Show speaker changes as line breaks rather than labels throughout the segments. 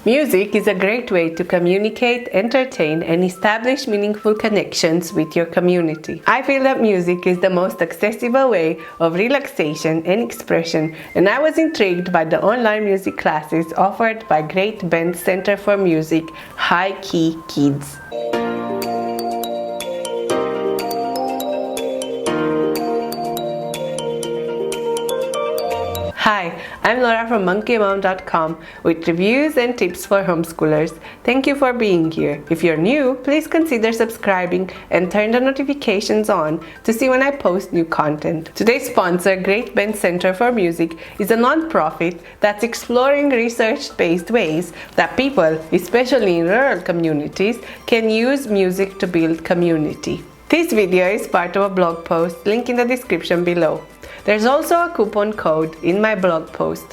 Music is a great way to communicate, entertain, and establish meaningful connections with your community. I feel that music is the most accessible way of relaxation and expression, and I was intrigued by the online music classes offered by Great Bend Center for Music-HighKey Kids. Hi, I'm Laura from monkeymom.com with reviews and tips for homeschoolers. Thank you for being here. If you're new, please consider subscribing and turn the notifications on to see when I post new content. Today's sponsor, Great Bend Center for Music, is a non-profit that's exploring research-based ways that people, especially in rural communities, can use music to build community. This video is part of a blog post, link in the description below. There's also a coupon code in my blog post.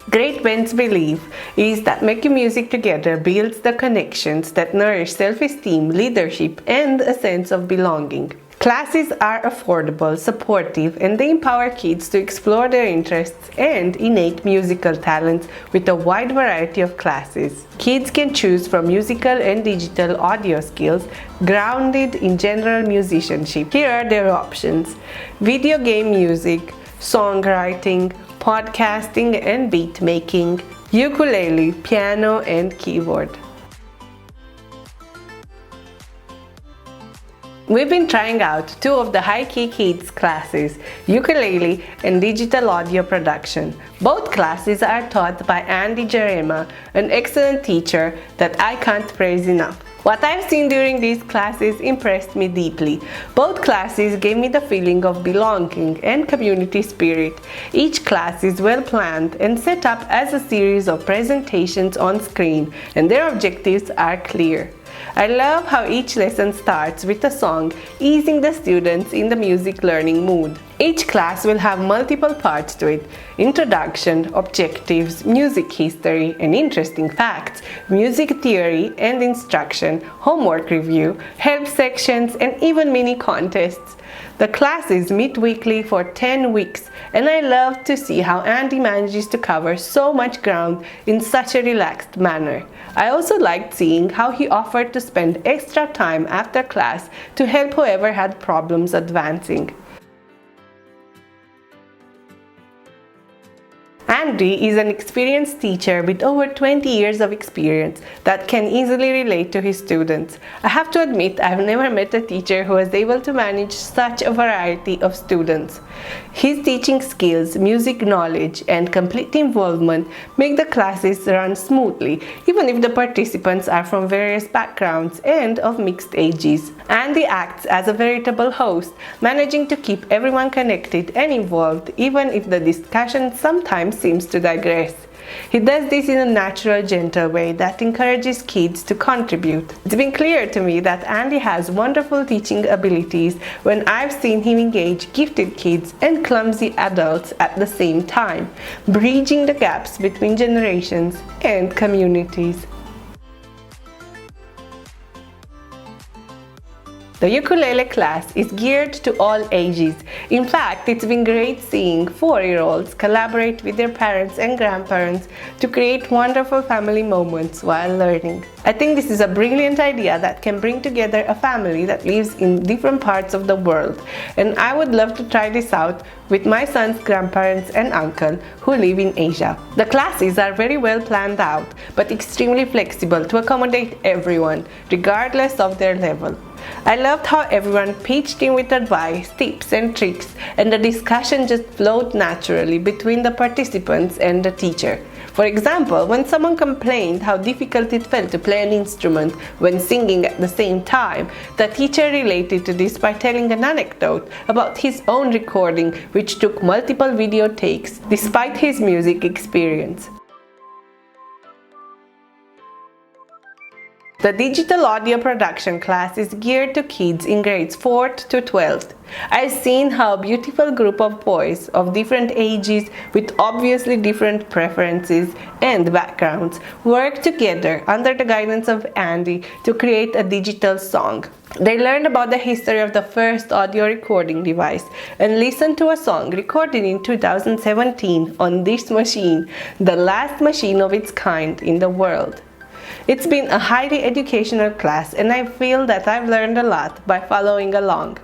Great Bend's belief is that making music together builds the connections that nourish self-esteem, leadership, and a sense of belonging. Classes are affordable, supportive, and they empower kids to explore their interests and innate musical talents with a wide variety of classes. Kids can choose from musical and digital audio skills grounded in general musicianship. Here are their options: video game music, songwriting, podcasting and beat making, ukulele, piano, and keyboard. We've been trying out two of the HighKey Kids classes, ukulele and digital audio production. Both classes are taught by Andy Jarema, an excellent teacher that I can't praise enough. What I've seen during these classes impressed me deeply. Both classes gave me the feeling of belonging and community spirit. Each class is well planned and set up as a series of presentations on screen, and their objectives are clear. I love how each lesson starts with a song, easing the students in the music learning mood. Each class will have multiple parts to it: introduction, objectives, music history and interesting facts, music theory and instruction, homework review, help sections, and even mini contests. The classes meet weekly for 10 weeks, and I love to see how Andy manages to cover so much ground in such a relaxed manner. I also liked seeing how he offered to spend extra time after class to help whoever had problems advancing. Andy is an experienced teacher with over 20 years of experience that can easily relate to his students. I have to admit, I've never met a teacher who was able to manage such a variety of students. His teaching skills, music knowledge, and complete involvement make the classes run smoothly, even if the participants are from various backgrounds and of mixed ages. Andy acts as a veritable host, managing to keep everyone connected and involved, even if the discussion sometimes seems to digress. He does this in a natural, gentle way that encourages kids to contribute. It's been clear to me that Andy has wonderful teaching abilities when I've seen him engage gifted kids and clumsy adults at the same time, bridging the gaps between generations and communities. The ukulele class is geared to all ages. In fact, it's been great seeing 4-year-olds collaborate with their parents and grandparents to create wonderful family moments while learning. I think this is a brilliant idea that can bring together a family that lives in different parts of the world, and I would love to try this out with my son's grandparents and uncle who live in Asia. The classes are very well planned out, but extremely flexible to accommodate everyone, regardless of their level. I loved how everyone pitched in with advice, tips and tricks, and the discussion just flowed naturally between the participants and the teacher. For example, when someone complained how difficult it felt to play an instrument when singing at the same time, the teacher related to this by telling an anecdote about his own recording, which took multiple video takes despite his music experience. The digital audio production class is geared to kids in grades 4th to 12th. I've seen how a beautiful group of boys of different ages with obviously different preferences and backgrounds work together under the guidance of Andy to create a digital song. They learned about the history of the first audio recording device and listened to a song recorded in 2017 on this machine, the last machine of its kind in the world. It's been a highly educational class, and I feel that I've learned a lot by following along.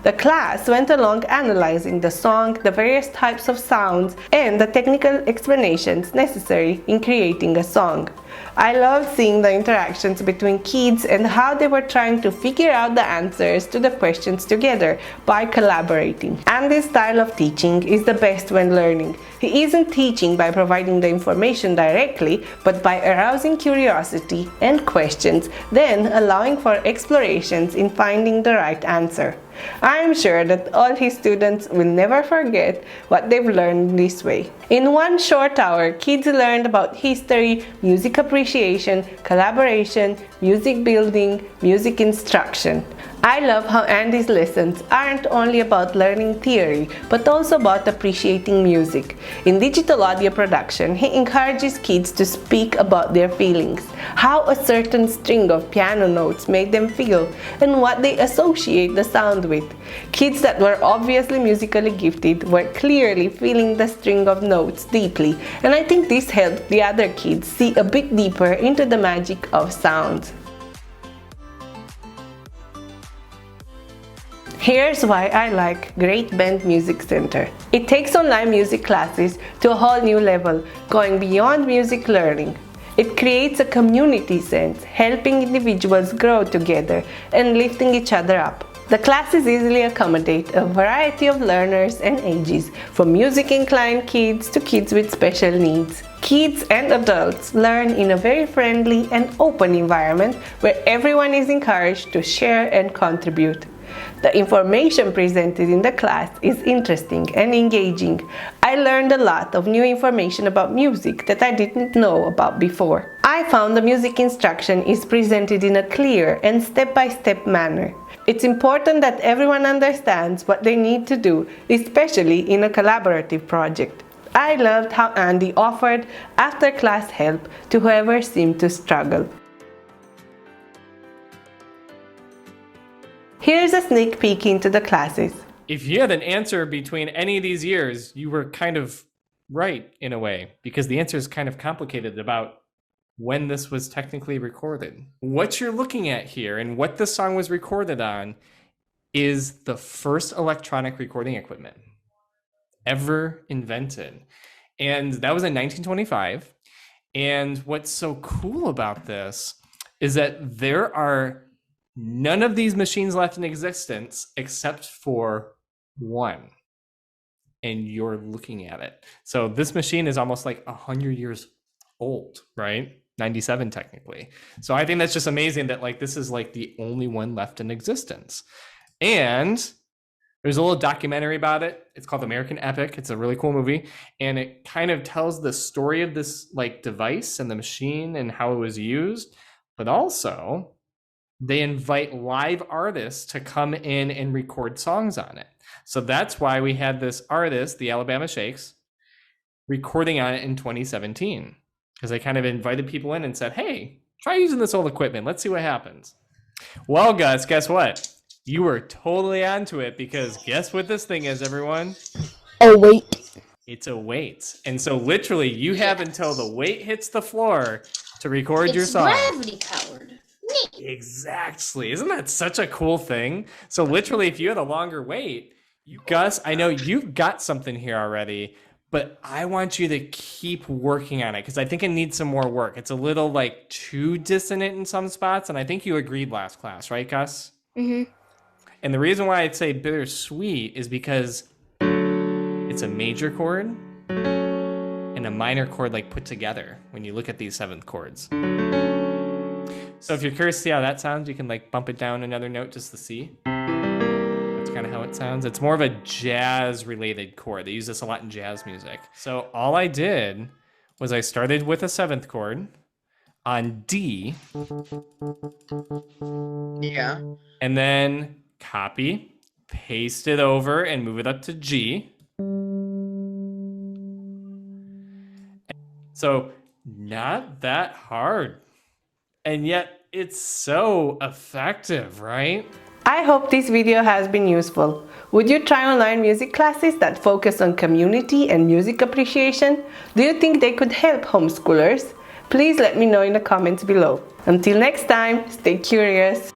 The class went along analyzing the song, the various types of sounds, and the technical explanations necessary in creating a song. I loved seeing the interactions between kids and how they were trying to figure out the answers to the questions together by collaborating. Andy's style of teaching is the best when learning. He isn't teaching by providing the information directly, but by arousing curiosity and questions, then allowing for explorations in finding the right answer. I am sure that all his students will never forget what they've learned this way. In 1 short hour, kids learned about history, music appreciation, collaboration, music building, music instruction. I love how Andy's lessons aren't only about learning theory, but also about appreciating music. In digital audio production, he encourages kids to speak about their feelings, how a certain string of piano notes made them feel, and what they associate the sound with. Kids that were obviously musically gifted were clearly feeling the string of notes deeply, and I think this helped the other kids see a bit deeper into the magic of sound. Here's why I like Great Bend Music Center. It takes online music classes to a whole new level, going beyond music learning. It creates a community sense, helping individuals grow together and lifting each other up. The classes easily accommodate a variety of learners and ages, from music-inclined kids to kids with special needs. Kids and adults learn in a very friendly and open environment where everyone is encouraged to share and contribute. The information presented in the class is interesting and engaging. I learned a lot of new information about music that I didn't know about before. I found the music instruction is presented in a clear and step-by-step manner. It's important that everyone understands what they need to do, especially in a collaborative project. I loved how Andy offered after-class help to whoever seemed to struggle. Here's a sneak peek into the classes.
If you had an answer between any of these years, you were kind of right in a way, because the answer is kind of complicated about when this was technically recorded. What you're looking at here and what the song was recorded on is the first electronic recording equipment ever invented. And that was in 1925. And what's so cool about this is that there are none of these machines left in existence except for one. And you're looking at it. So this machine is almost like 100 years old, right? 97 technically. So I think that's just amazing that like this is like the only one left in existence. And there's a little documentary about it. It's called American Epic. It's a really cool movie. And it kind of tells the story of this like device and the machine and how it was used. But also they invite live artists to come in and record songs on it. So that's why we had this artist, the Alabama Shakes, recording on it in 2017. Because they kind of invited people in and said, hey, try using this old equipment. Let's see what happens. Well, Gus, guess what? You were totally onto it, because guess what this thing is, everyone?
A weight.
It's a weight. And so literally you have until the weight hits the floor to record your song.
It's gravity powered.
Exactly. Isn't that such a cool thing? So literally if you had a longer weight, Gus, I know you've got something here already, but I want you to keep working on it because I think it needs some more work. It's a little like too dissonant in some spots, and I think you agreed last class, right, Gus?
Mm-hmm.
And the reason why I'd say bittersweet is because it's a major chord and a minor chord like put together when you look at these seventh chords. So if you're curious to see how that sounds, you can like bump it down another note just to see. That's kind of how it sounds. It's more of a jazz-related chord. They use this a lot in jazz music. So all I did was I started with a seventh chord. on D,
Yeah.
and then copy, paste it over, and move it up to G. So not that hard. And yet it's so effective, right?
I hope this video has been useful. Would you try online music classes that focus on community and music appreciation? Do you think they could help homeschoolers? Please let me know in the comments below. Until next time, stay curious.